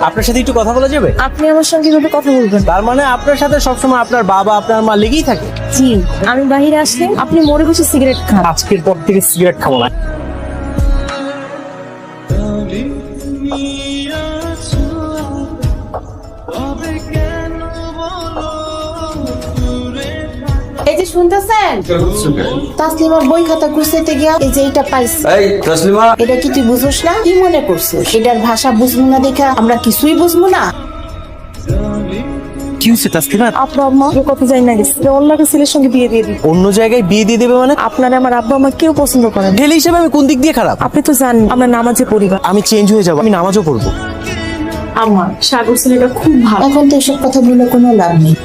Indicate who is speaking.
Speaker 1: আপনার সাথে একটু কথা বলা যাবে?
Speaker 2: আপনি আমার সঙ্গে কিভাবে কথা বলবেন?
Speaker 1: তার মানে আপনার সাথে সবসময় আপনার বাবা আপনার মা লেগেই থাকে?
Speaker 2: জি, আমি বাইরে আসলে আপনি মরে বসে সিগারেট খান।
Speaker 1: আজকের পর থেকে সিগারেট খাবো না।
Speaker 3: এই যে শুনতেছেন, তাসলিমার বই খাতা গুছাইতে গিয়া এই যে এটা পাইছি।
Speaker 4: এই তাসলিমা,
Speaker 3: এটা কি তুই বুঝোস না? কি মনে করছিস এটার ভাষা বুঝবো না দেখা আমরা কিছুই বুঝবো না?
Speaker 1: কি হয়েছে তাসলিমা?
Speaker 2: আব্বা আম্মা কত যাই না গেছে, অন্য একটা ছেলের সঙ্গে বিয়ে দিয়ে দিই।
Speaker 1: অন্য জায়গায় বিয়ে দিয়ে দেবে মানে?
Speaker 2: আপনার আমার আব্বা আম্মা কেউ পছন্দ করেন না।
Speaker 1: ছেলে হিসেবে আমি কোন দিক দিয়ে খারাপ?
Speaker 2: আপনি তো জানেন আমরা নামাজে পরিবার।
Speaker 1: আমি চেঞ্জ হয়ে যাবো, আমি নামাজও পড়বো।
Speaker 2: আমার সাগর ছেলেটা খুব ভালো।
Speaker 3: এখন তো এসব কথা বলে কোনো লাভ নেই।